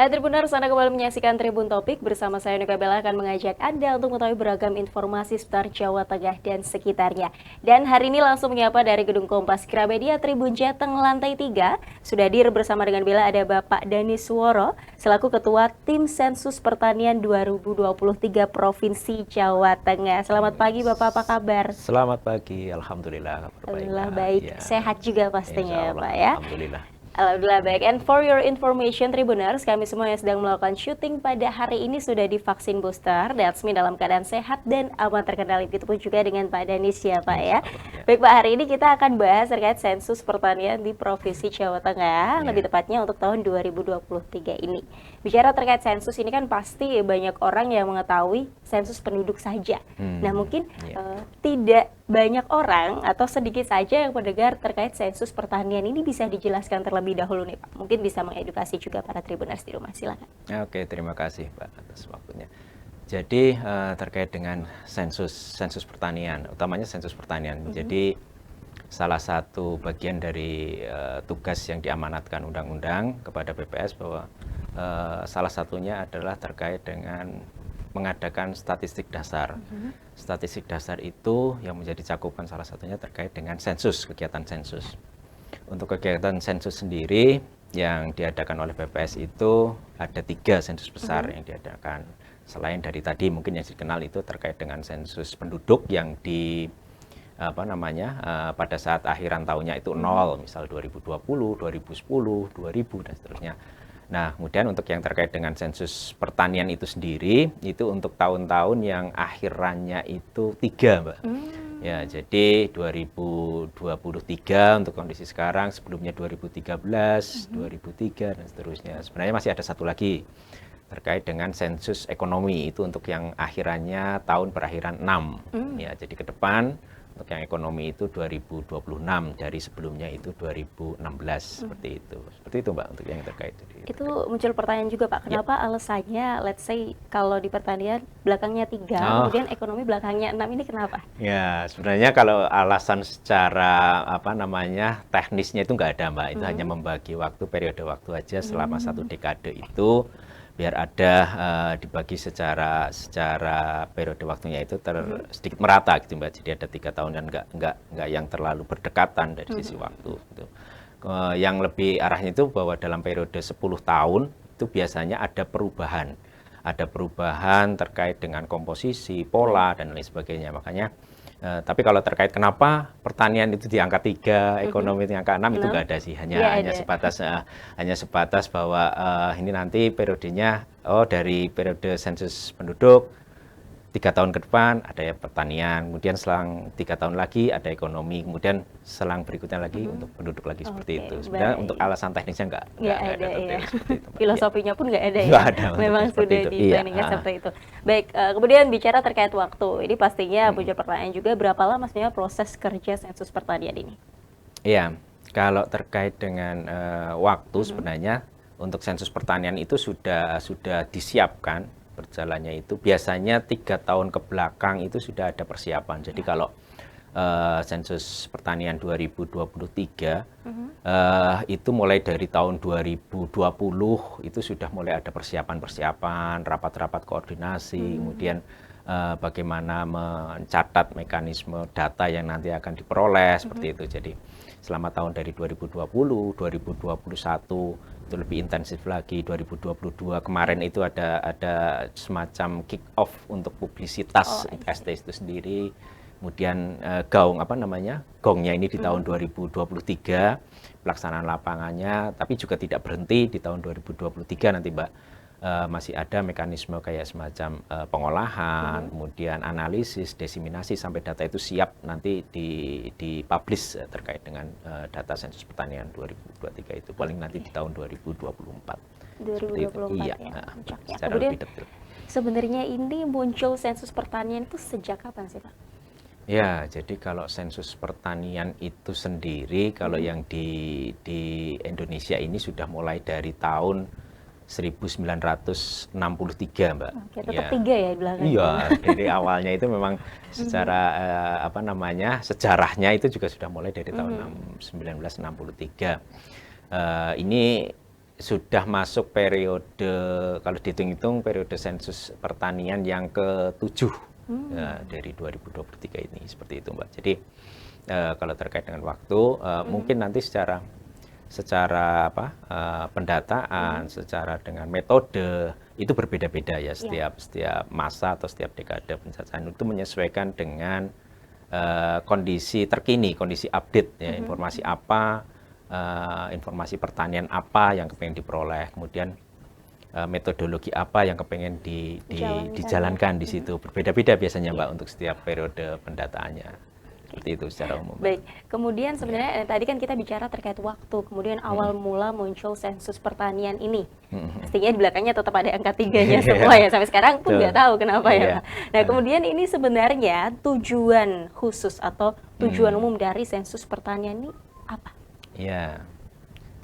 Tribuners, Anda kembali menyaksikan Tribun Topik bersama saya Nuka Bella akan mengajak Anda untuk mengetahui beragam informasi seputar Jawa Tengah dan sekitarnya. Dan hari ini langsung menyapa dari Gedung Kompas Gramedia Tribun Jateng lantai 3. Sudah hadir bersama dengan Bella ada Bapak Dani Suworo selaku Ketua Tim Sensus Pertanian 2023 Provinsi Jawa Tengah. Selamat pagi Bapak, apa kabar? Selamat pagi, Alhamdulillah. Alhamdulillah baik, Ya. Sehat juga pastinya ya Insya Allah, Pak ya. Alhamdulillah. Alhamdulillah baik. And for your information Tribuners, kami semua yang sedang melakukan syuting pada hari ini sudah divaksin booster. That's me dalam keadaan sehat dan aman terkendali. Itu pun juga dengan Pak Danis ya Pak ya. Baik Pak, hari ini kita akan bahas terkait sensus pertanian di Provinsi Jawa Tengah, lebih tepatnya untuk tahun 2023 ini. Bicara terkait sensus ini kan pasti banyak orang yang mengetahui sensus penduduk saja. Nah mungkin tidak banyak orang atau sedikit saja yang mendengar terkait sensus pertanian ini, bisa dijelaskan terlebih dahulu nih Pak. Mungkin bisa mengedukasi juga para Tribuners di rumah, silakan. Oke, terima kasih Pak atas waktunya. Jadi terkait dengan sensus pertanian, utamanya sensus pertanian. Jadi salah satu bagian dari tugas yang diamanatkan undang-undang kepada BPS bahwa salah satunya adalah terkait dengan mengadakan statistik dasar. Statistik dasar itu yang menjadi cakupan salah satunya terkait dengan sensus, kegiatan sensus. Untuk kegiatan sensus sendiri yang diadakan oleh BPS itu ada 3 sensus besar yang diadakan. Selain dari tadi mungkin yang dikenal itu terkait dengan sensus penduduk yang pada saat akhiran tahunnya itu 0, misal 2020, 2010, 2000 dan seterusnya. Nah, kemudian untuk yang terkait dengan sensus pertanian itu sendiri, itu untuk tahun-tahun yang akhirannya itu 3, Mbak. Ya, jadi 2023 untuk kondisi sekarang, sebelumnya 2013, 2003 dan seterusnya. Sebenarnya masih ada satu lagi terkait dengan sensus ekonomi, itu untuk yang akhirannya tahun perakhiran 6. Ya, jadi ke depan untuk yang ekonomi itu 2026, dari sebelumnya itu 2016, seperti itu. Seperti itu Mbak, untuk yang terkait. Itu muncul pertanyaan juga Pak, kenapa alasannya let's say kalau di pertanian belakangnya 3, kemudian ekonomi belakangnya 6, ini kenapa? Ya, sebenarnya kalau alasan secara teknisnya itu nggak ada Mbak, itu hanya membagi waktu, periode waktu aja selama 1 dekade itu, biar ada dibagi secara periode waktunya itu sedikit merata gitu Mbak. Jadi ada 3 tahun dan nggak yang terlalu berdekatan dari sisi waktu gitu. Yang lebih arahnya itu bahwa dalam periode 10 tahun itu biasanya ada perubahan terkait dengan komposisi, pola dan lain sebagainya. Makanya tapi kalau terkait kenapa pertanian itu di angka 3, ekonomi di angka 6, itu nggak ada sih, hanya sebatas bahwa ini nanti periodenya dari periode sensus penduduk 3 tahun ke depan ada ya pertanian, kemudian selang 3 tahun lagi ada ekonomi, kemudian selang berikutnya lagi untuk penduduk lagi, seperti itu. Sebenarnya untuk alasan teknisnya nggak ada ya. seperti itu, Filosofinya pun nggak ada ya. Nggak ada, Memang sudah diplanningkan seperti itu. Baik, kemudian bicara terkait waktu, ini pastinya muncul pertanyaan juga, berapa lama sebenarnya proses kerja sensus pertanian ini? Iya, kalau terkait dengan waktu sebenarnya untuk sensus pertanian itu sudah disiapkan berjalannya itu biasanya 3 tahun ke belakang itu sudah ada persiapan. Jadi kalau sensus pertanian 2023 itu mulai dari tahun 2020 itu sudah mulai ada persiapan, rapat-rapat koordinasi, kemudian bagaimana mencatat mekanisme data yang nanti akan diperoleh, seperti itu. Jadi selama tahun dari 2020, 2021 itu lebih intensif lagi, 2022 kemarin itu ada semacam kick off untuk publisitas ST itu sendiri. Kemudian gongnya ini di tahun 2023, pelaksanaan lapangannya, tapi juga tidak berhenti di tahun 2023 nanti Mbak. Masih ada mekanisme kayak semacam pengolahan, kemudian analisis, desiminasi sampai data itu siap nanti dipublish terkait dengan data sensus pertanian 2023 itu paling nanti di tahun 2024. 2024 iya, secara kemudian lebih detail. Sebenarnya ini muncul sensus pertanian itu sejak kapan sih Pak? Ya, jadi kalau sensus pertanian itu sendiri, kalau yang di Indonesia ini sudah mulai dari tahun 1963 Mbak. Oke, tetap 3 ya di belakang. Iya, dari awalnya itu memang secara sejarahnya itu juga sudah mulai dari tahun 1963. Ini sudah masuk periode, kalau dihitung-hitung periode sensus pertanian yang ke-7 ya, dari 2023 ini, seperti itu Mbak. Jadi kalau terkait dengan waktu, mungkin nanti secara pendataan, secara dengan metode itu berbeda-beda ya, setiap masa atau setiap dekade penjajahan itu menyesuaikan dengan kondisi terkini, kondisi update ya, informasi apa, informasi pertanian apa yang kepengen diperoleh, kemudian metodologi apa yang kepengen dijalankan di situ. Berbeda-beda biasanya Mbak untuk setiap periode pendataannya. Seperti itu secara umum. Baik, kemudian sebenarnya tadi kan kita bicara terkait waktu, kemudian awal mula muncul sensus pertanian ini. Pastinya di belakangnya tetap ada angka 3-nya semua ya, sampai sekarang pun nggak tahu kenapa ya Pak. Nah kemudian ini sebenarnya tujuan khusus atau tujuan umum dari sensus pertanian ini apa? Ya,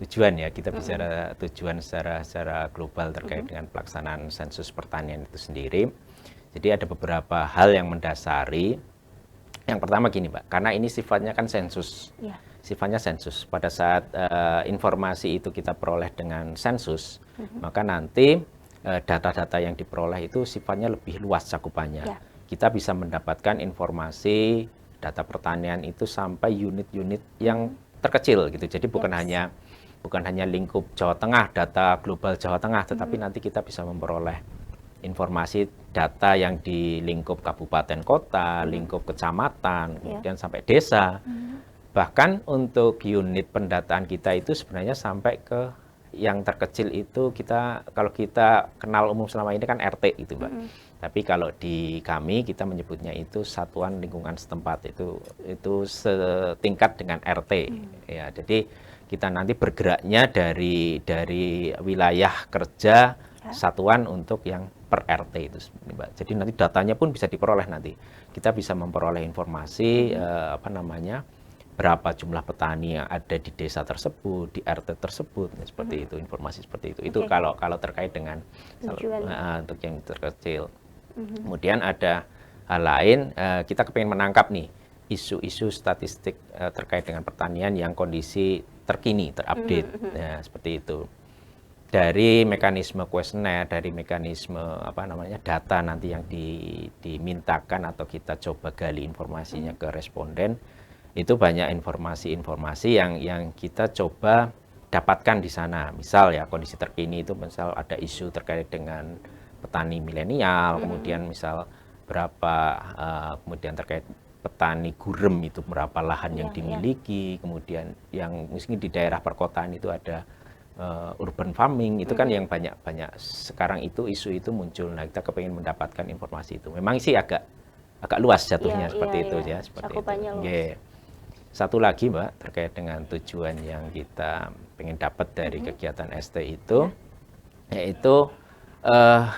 tujuan ya, kita bicara tujuan secara global terkait dengan pelaksanaan sensus pertanian itu sendiri. Jadi ada beberapa hal yang mendasari. Yang pertama gini Mbak, karena ini sifatnya kan sensus, sifatnya sensus. Pada saat informasi itu kita peroleh dengan sensus, maka nanti data-data yang diperoleh itu sifatnya lebih luas cakupannya. Kita bisa mendapatkan informasi data pertanian itu sampai unit-unit yang terkecil gitu. Jadi bukan hanya lingkup Jawa Tengah, data global Jawa Tengah, tetapi nanti kita bisa memperoleh informasi data yang di lingkup kabupaten kota, lingkup kecamatan, kemudian sampai desa. Bahkan untuk unit pendataan kita itu sebenarnya sampai ke yang terkecil itu kalau kita kenal umum selama ini kan RT itu Mbak. Tapi kalau di kami kita menyebutnya itu satuan lingkungan setempat, itu setingkat dengan RT. Ya, jadi kita nanti bergeraknya dari wilayah kerja satuan untuk yang per RT itu Mbak. Jadi nanti datanya pun bisa diperoleh nanti. Kita bisa memperoleh informasi berapa jumlah petani yang ada di desa tersebut, di RT tersebut, seperti itu, informasi seperti itu. Itu kalau terkait dengan untuk yang terkecil. Kemudian ada hal lain, kita kepengen menangkap nih isu-isu statistik terkait dengan pertanian yang kondisi terkini, terupdate, seperti itu. Dari mekanisme kuesioner, dari mekanisme data nanti yang dimintakan atau kita coba gali informasinya ke responden, itu banyak informasi-informasi yang kita coba dapatkan di sana. Misal ya kondisi terkini itu misal ada isu terkait dengan petani milenial, kemudian misal kemudian terkait petani gurem itu berapa lahan yang dimiliki, kemudian yang mungkin di daerah perkotaan itu ada urban farming, itu kan yang banyak sekarang itu isu itu muncul. Nah kita kepengen mendapatkan informasi itu. Memang sih agak luas jatuhnya seperti itu ya, seperti itu. Satu lagi Mbak terkait dengan tujuan yang kita pengen dapat dari kegiatan ST itu, yaitu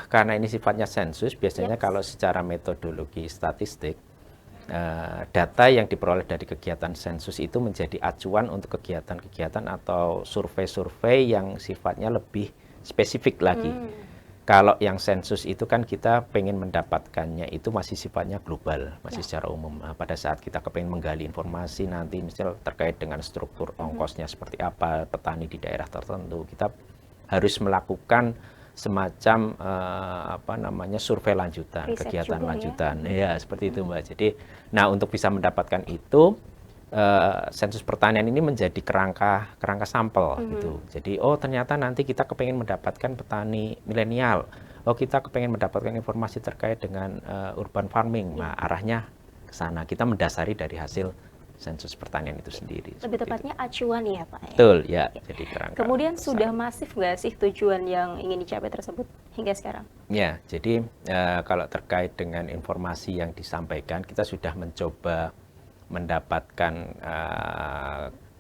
karena ini sifatnya sensus, biasanya kalau secara metodologi statistik, data yang diperoleh dari kegiatan sensus itu menjadi acuan untuk kegiatan-kegiatan atau survei-survei yang sifatnya lebih spesifik lagi. Kalau yang sensus itu kan kita pengen mendapatkannya itu masih sifatnya global, masih secara umum. Nah, pada saat kita kepengen menggali informasi nanti misal terkait dengan struktur ongkosnya seperti apa, petani di daerah tertentu, kita harus melakukan semacam survei lanjutan, riset kegiatan lanjutan, ya seperti itu Mbak. Jadi, nah untuk bisa mendapatkan itu, sensus pertanian ini menjadi kerangka sampel gitu. Jadi, oh ternyata nanti kita kepengen mendapatkan petani milenial, oh kita kepengen mendapatkan informasi terkait dengan urban farming, nah arahnya ke sana. Kita mendasari dari hasil sensus pertanian itu sendiri. Lebih tepatnya acuan ya Pak? Betul, ya. Jadi kerangka. Kemudian sudah masif nggak sih tujuan yang ingin dicapai tersebut hingga sekarang? Ya, jadi kalau terkait dengan informasi yang disampaikan, kita sudah mencoba mendapatkan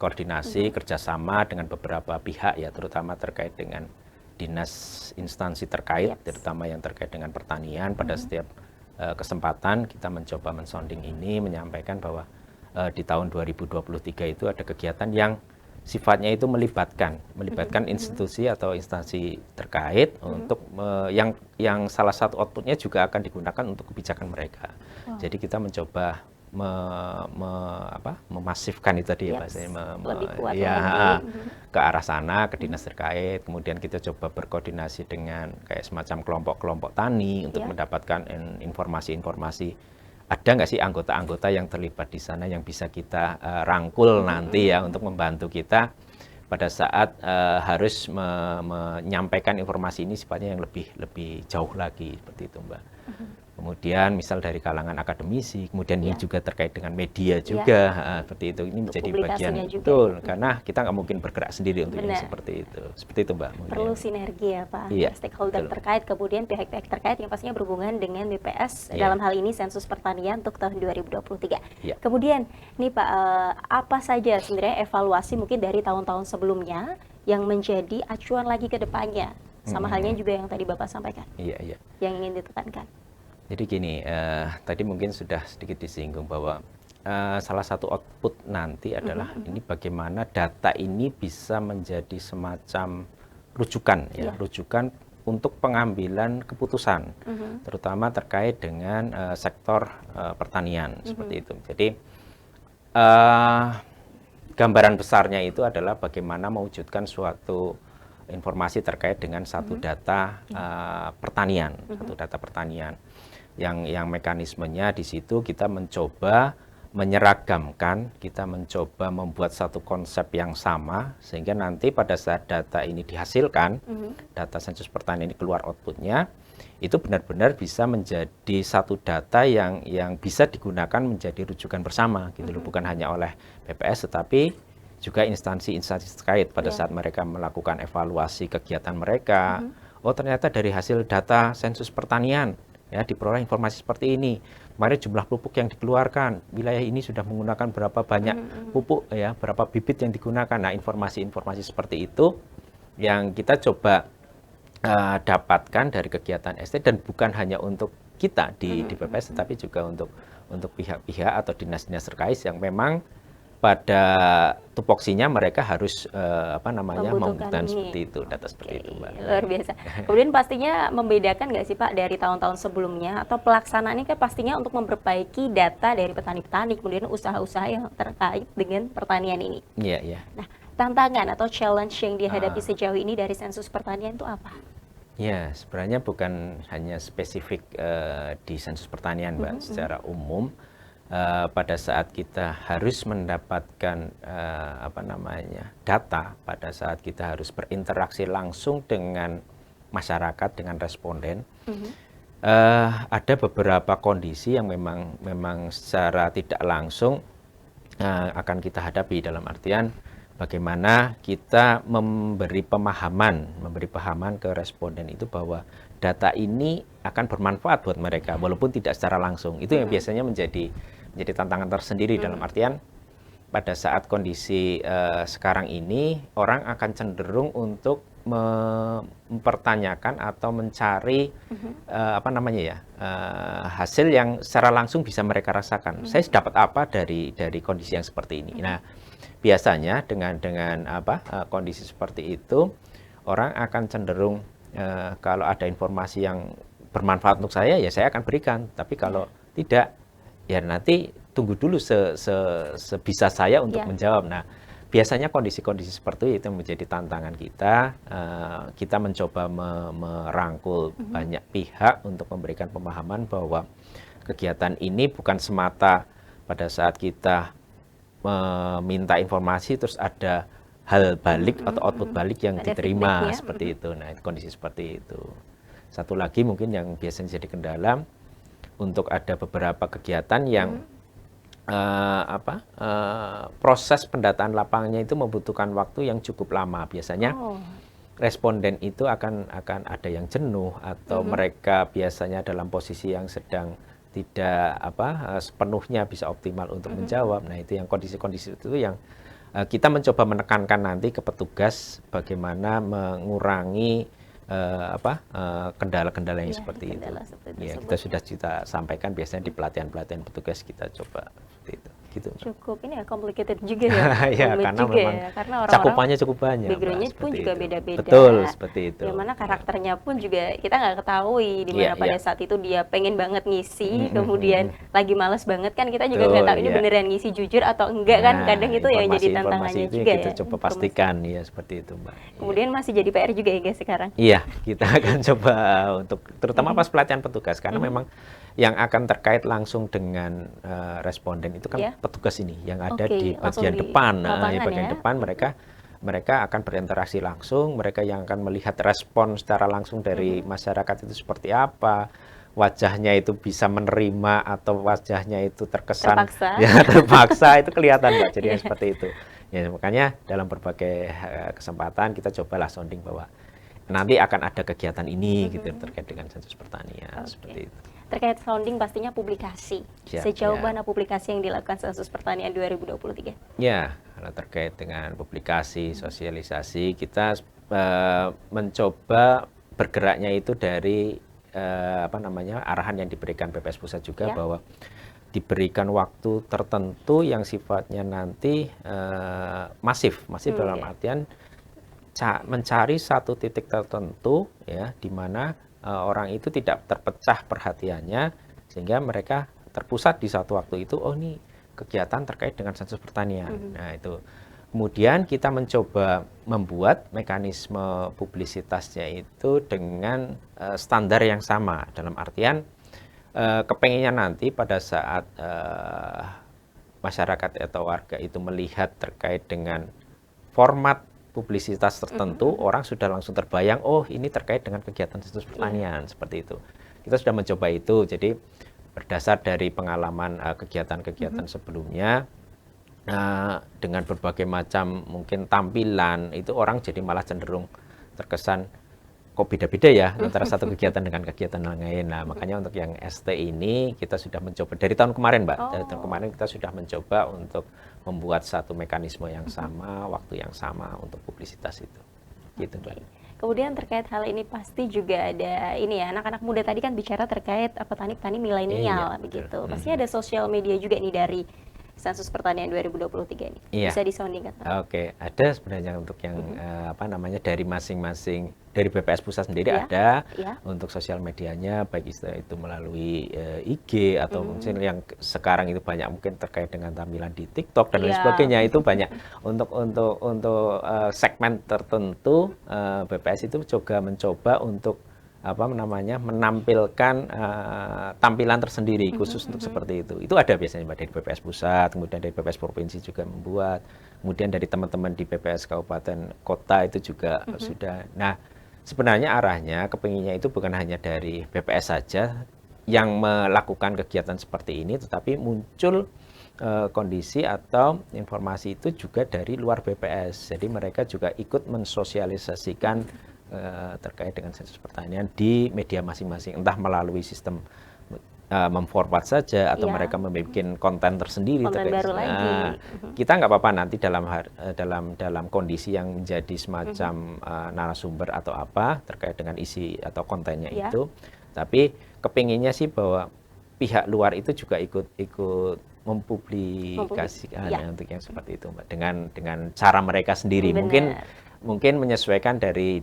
koordinasi kerjasama dengan beberapa pihak ya, terutama terkait dengan dinas instansi terkait, terutama yang terkait dengan pertanian. Pada setiap kesempatan kita mencoba mensonding ini, menyampaikan bahwa di tahun 2023 itu ada kegiatan yang sifatnya itu melibatkan institusi atau instansi terkait untuk yang salah satu outputnya juga akan digunakan untuk kebijakan mereka. Jadi kita mencoba memasifkan itu tadi ya Pak, lebih kuat ya lagi. ke arah sana, ke dinas terkait. Kemudian kita coba berkoordinasi dengan kayak semacam kelompok-kelompok tani untuk mendapatkan informasi-informasi. Ada nggak sih anggota-anggota yang terlibat di sana yang bisa kita rangkul nanti ya untuk membantu kita pada saat harus menyampaikan informasi ini sifatnya yang lebih jauh lagi seperti itu Mbak. Kemudian misal dari kalangan akademisi, kemudian ini juga terkait dengan media juga, seperti itu. Ini menjadi bagian betul, karena kita nggak mungkin bergerak sendiri untuk yang seperti itu Mbak. Perlu sinergi ya Pak, stakeholder terkait, kemudian pihak-pihak terkait yang pastinya berhubungan dengan BPS dalam hal ini sensus pertanian untuk tahun 2023. Kemudian nih Pak, apa saja sebenarnya evaluasi mungkin dari tahun-tahun sebelumnya yang menjadi acuan lagi ke depannya, sama halnya juga yang tadi Bapak sampaikan, yang ingin ditekankan. Jadi gini, tadi mungkin sudah sedikit disinggung bahwa salah satu output nanti adalah ini bagaimana data ini bisa menjadi semacam rujukan, rujukan untuk pengambilan keputusan, terutama terkait dengan sektor pertanian seperti itu. Jadi gambaran besarnya itu adalah bagaimana mewujudkan suatu informasi terkait dengan satu data pertanian, satu data pertanian. Yang mekanismenya di situ kita mencoba menyeragamkan, kita mencoba membuat satu konsep yang sama, sehingga nanti pada saat data ini dihasilkan, data sensus pertanian ini keluar outputnya, itu benar-benar bisa menjadi satu data yang bisa digunakan menjadi rujukan bersama, gitu loh, bukan hanya oleh BPS, tetapi juga instansi-instansi terkait pada saat mereka melakukan evaluasi kegiatan mereka. Oh ternyata dari hasil data sensus pertanian, ya diperoleh informasi seperti ini. Kemarin jumlah pupuk yang dikeluarkan, wilayah ini sudah menggunakan berapa banyak pupuk, ya, berapa bibit yang digunakan. Nah, informasi-informasi seperti itu yang kita coba dapatkan dari kegiatan ST, dan bukan hanya untuk kita di BPS, tetapi juga untuk pihak-pihak atau dinas-dinas terkait yang memang pada tupoksinya mereka harus membutuhkan seperti itu, data seperti itu Mbak. Luar biasa. Kemudian pastinya membedakan nggak sih Pak dari tahun-tahun sebelumnya, atau pelaksanaannya kan pastinya untuk memperbaiki data dari petani-petani, kemudian usaha-usaha yang terkait dengan pertanian ini. Iya. Nah, tantangan atau challenge yang dihadapi sejauh ini dari sensus pertanian itu apa? Ya, sebenarnya bukan hanya spesifik di sensus pertanian Mbak, secara umum. Pada saat kita harus mendapatkan data, pada saat kita harus berinteraksi langsung dengan masyarakat, dengan responden, ada beberapa kondisi yang memang secara tidak langsung akan kita hadapi, dalam artian bagaimana kita memberi pemahaman ke responden itu bahwa data ini akan bermanfaat buat mereka walaupun tidak secara langsung. Itu yang biasanya menjadi tantangan tersendiri, dalam artian pada saat kondisi sekarang ini orang akan cenderung untuk mempertanyakan atau mencari hasil yang secara langsung bisa mereka rasakan. Saya dapat apa dari kondisi yang seperti ini. Nah, biasanya dengan kondisi seperti itu orang akan cenderung kalau ada informasi yang bermanfaat untuk saya, ya saya akan berikan. Tapi kalau tidak, ya nanti tunggu dulu sebisa saya untuk menjawab. Nah, biasanya kondisi-kondisi seperti itu menjadi tantangan kita. Kita mencoba merangkul banyak pihak untuk memberikan pemahaman bahwa kegiatan ini bukan semata pada saat kita meminta informasi terus ada hal balik atau output balik yang diterima seperti itu. Nah, kondisi seperti itu. Satu lagi mungkin yang biasanya jadi kendala, untuk ada beberapa kegiatan yang proses pendataan lapangannya itu membutuhkan waktu yang cukup lama. Biasanya responden itu akan ada yang jenuh, atau mereka biasanya dalam posisi yang sedang tidak sepenuhnya bisa optimal untuk menjawab. Nah, itu yang kondisi-kondisi itu yang kita mencoba menekankan nanti ke petugas bagaimana mengurangi kendala-kendala yang seperti itu. Ya, kita sudah sampaikan biasanya di pelatihan-pelatihan petugas, kita coba seperti itu. gitu. Cukup ini ya complicated juga ya, Ya, rumit karena juga memang ya, karena orang-orang cakupannya cukup banyak, Mbak, backgroundnya pun seperti juga itu. beda-beda. Betul, seperti itu. Yang mana Ya. karakternya pun juga kita nggak ketahui di Iya, mana pada iya. saat itu dia pengen banget ngisi, Mm, mm, kemudian mm, mm. lagi males banget kan kita juga nggak Betul, tahu ini ya. beneran ngisi jujur atau enggak kan, kadang Nah, itu yang jadi informasi-informasi tantangannya itu yang juga kita ya, coba informasi. pastikan, ya seperti itu, Mbak. Iya. Kemudian masih jadi PR juga ya guys sekarang. Iya, kita akan coba untuk terutama Mhm. pas pelatihan petugas karena Mhm. memang yang akan terkait langsung dengan responden itu kan Ya. petugas ini yang ada Oke, di langsung bagian di depan. Nah, di lapangan bagian ya. depan mereka akan berinteraksi langsung, mereka yang akan melihat respon secara langsung dari masyarakat itu seperti apa. Wajahnya itu bisa menerima atau wajahnya itu terkesan Terpaksa. ya terpaksa itu kelihatan, Mbak. Jadi Iya. yang seperti itu. Ya, makanya dalam berbagai kesempatan kita cobalah sounding bahwa nanti akan ada kegiatan ini gitu terkait dengan sensus pertanian Oke. seperti itu. Terkait sounding pastinya publikasi. Siap, Sejauh ya. mana publikasi yang dilakukan Sensus Pertanian 2023? Ya, kalau terkait dengan publikasi, sosialisasi, kita mencoba bergeraknya itu dari arahan yang diberikan BPS Pusat juga Ya. bahwa diberikan waktu tertentu yang sifatnya nanti masif dalam Ya. artian mencari satu titik tertentu ya di mana orang itu tidak terpecah perhatiannya sehingga mereka terpusat di satu waktu itu, oh ini kegiatan terkait dengan sensus pertanian. Nah itu kemudian kita mencoba membuat mekanisme publisitasnya itu dengan standar yang sama dalam artian kepengennya nanti pada saat masyarakat atau warga itu melihat terkait dengan format publisitas tertentu, orang sudah langsung terbayang, oh ini terkait dengan kegiatan sensus pertanian, seperti itu. Kita sudah mencoba itu, jadi berdasar dari pengalaman kegiatan-kegiatan sebelumnya, dengan berbagai macam mungkin tampilan, itu orang jadi malah cenderung terkesan, kok beda-beda ya antara satu kegiatan dengan kegiatan lain. Nah, makanya untuk yang ST ini kita sudah mencoba dari tahun kemarin, Mbak. Dari tahun kemarin kita sudah mencoba untuk membuat satu mekanisme yang sama, waktu yang sama untuk publisitas itu. Gitu, Mbak. Kemudian terkait hal ini pasti juga ada ini ya, anak-anak muda tadi kan bicara terkait petani-petani milenial Iya, begitu. betul. Pasti ada sosial media juga nih dari Sensus Pertanian 2023 ini. Iya. Bisa disoundingkan, Pak? Oke, ada sebenarnya untuk yang dari masing-masing dari BPS Pusat sendiri Iya, ada iya. untuk sosial medianya baik itu melalui IG atau mungkin yang sekarang itu banyak mungkin terkait dengan tampilan di TikTok dan lain Iya. sebagainya itu banyak untuk segmen tertentu BPS itu juga mencoba untuk menampilkan tampilan tersendiri khusus untuk seperti itu. Itu ada biasanya Mbak dari BPS Pusat, kemudian dari BPS Provinsi juga membuat, kemudian dari teman-teman di BPS Kabupaten Kota itu juga sudah. Nah, sebenarnya arahnya kepinginnya itu bukan hanya dari BPS saja yang melakukan kegiatan seperti ini, tetapi muncul kondisi atau informasi itu juga dari luar BPS. Jadi mereka juga ikut mensosialisasikan terkait dengan sensus pertanian di media masing-masing, entah melalui sistem memforward saja atau Iya. mereka membuat konten tersendiri Konten terkait. baru lagi. Kita nggak apa-apa nanti dalam kondisi yang menjadi semacam narasumber atau apa terkait dengan isi atau kontennya Iya. itu, tapi kepinginnya sih bahwa pihak luar itu juga ikut mempublikasikan Iya. untuk yang seperti itu, Mbak, dengan cara mereka sendiri. Benar. Mungkin menyesuaikan dari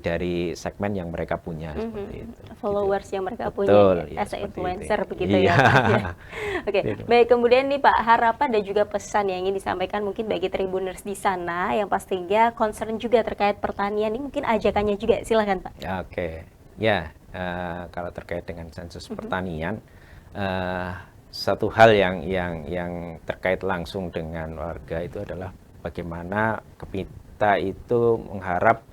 segmen yang mereka punya seperti itu. Followers yang mereka Betul, punya ya, as a seperti influencer itu. begitu Iya. ya, Pak, ya. Oke, Gitu. baik, kemudian nih Pak, harapan dan juga pesan yang ingin disampaikan mungkin bagi Tribuners di sana yang pastinya concern juga terkait pertanian ini, mungkin ajakannya juga, silakan Pak. Oke, ya kalau terkait dengan sensus pertanian, satu hal yang terkait langsung dengan warga itu adalah bagaimana kita itu mengharap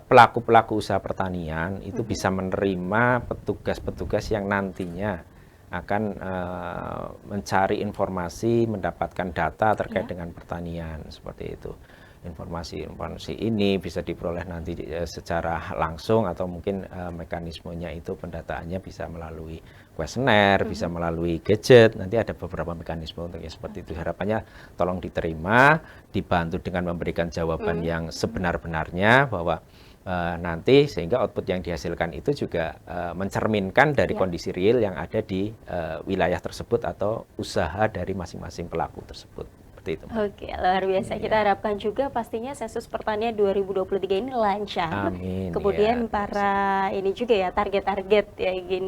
pelaku-pelaku usaha pertanian itu bisa menerima petugas-petugas yang nantinya akan mencari informasi, mendapatkan data terkait dengan pertanian seperti itu. Informasi ini bisa diperoleh nanti secara langsung atau mungkin mekanismenya itu pendataannya bisa melalui kuesioner, bisa melalui gadget. Nanti ada beberapa mekanisme untuk yang seperti itu. Harapannya tolong diterima, dibantu dengan memberikan jawaban yang sebenar-benarnya bahwa nanti sehingga output yang dihasilkan itu juga mencerminkan dari Ya. kondisi real yang ada di wilayah tersebut atau usaha dari masing-masing pelaku tersebut. Seperti itu, Mbak. Oke, luar biasa. Kita Iya. harapkan juga pastinya sensus pertanian 2023 ini lancar. Amin, Kemudian ya. para ini juga ya target-target yang ingin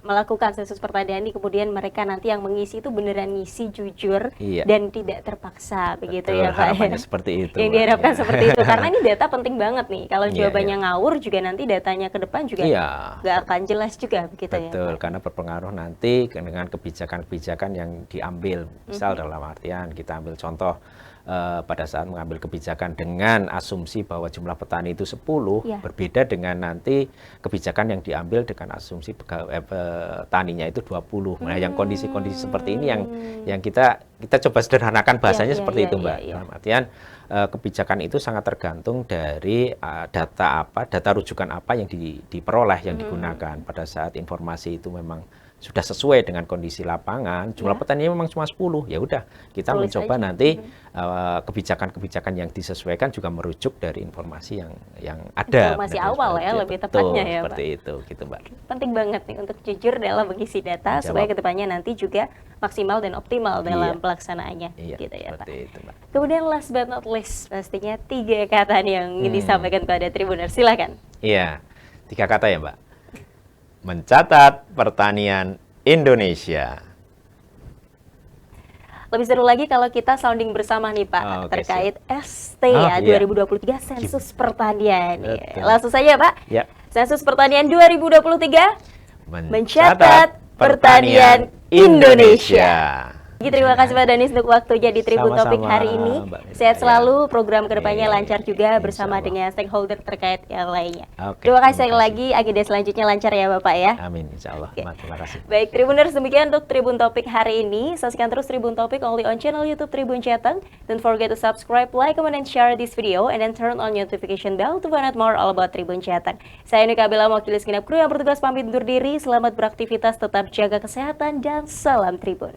melakukan sensus pertanian ini, kemudian mereka nanti yang mengisi itu beneran ngisi jujur Iya. dan tidak terpaksa begitu Betul, ya Pak. harapannya seperti itu, Yang Mbak. diharapkan Ya. seperti itu karena ini data penting banget nih. Kalau Iya, jawabannya iya. ngawur juga nanti datanya ke depan juga Iya. nggak akan jelas juga begitu ya. Betul, Pak. karena berpengaruh nanti dengan kebijakan-kebijakan yang diambil. Misal dalam artian kita ambil contoh pada saat mengambil kebijakan dengan asumsi bahwa jumlah petani itu 10, Ya. berbeda dengan nanti kebijakan yang diambil dengan asumsi petaninya itu 20. Nah, yang kondisi-kondisi seperti ini yang kita coba sederhanakan bahasanya Iya, seperti iya, itu, iya, Mbak. iya. Dalam artian kebijakan itu sangat tergantung dari data rujukan apa yang diperoleh, yang digunakan pada saat informasi itu memang sudah sesuai dengan kondisi lapangan. Jumlah Ya. petani memang cuma 10, ya udah kita Tulis mencoba aja. nanti kebijakan-kebijakan yang disesuaikan juga merujuk dari informasi yang ada. Informasi Benar, awal seperti ya, itu. lebih Betul, tepatnya ya, seperti itu, gitu, Mbak. Penting banget nih untuk jujur dalam mengisi data Menjawab. supaya kedepannya nanti juga maksimal dan optimal dalam Iya. pelaksanaannya Iya, gitu ya Pak. seperti itu, Mbak. Kemudian last but not least pastinya 3 kata nih yang ingin disampaikan kepada Tribuners, silakan. Iya, 3 kata ya, Mbak. Mencatat pertanian Indonesia. Lebih seru lagi kalau kita sounding bersama nih Pak Oh, oke, terkait ST Oh, ya iya. 2023 sensus pertanian. Betul. Ya, langsung saja Pak. Ya, Sensus pertanian 2023 mencatat mencatat pertanian Indonesia. Terima kasih Pak Iya. Danis untuk waktunya di Tribun Topik Sama-sama, hari ini. Mbak Mira. Sehat Ya. selalu, program kedepannya Amin. lancar juga Insya bersama Allah. dengan stakeholder terkait yang lainnya. Oke, Terima kasih terima sekali kasih. lagi, agenda selanjutnya lancar ya Bapak ya. Amin, insya Allah. Oke. Mbak, terima kasih. Baik, Tribuners, demikian untuk Tribun Topik hari ini. Saksikan terus Tribun Topik only on channel YouTube Tribun Jateng. Don't forget to subscribe, like, comment, and share this video, and then turn on notification bell to find out more all about Tribun Jateng. Saya Nika Bella, mewakili segenap kru yang bertugas pamit undur diri. Selamat beraktivitas, tetap jaga kesehatan, dan salam Tribun.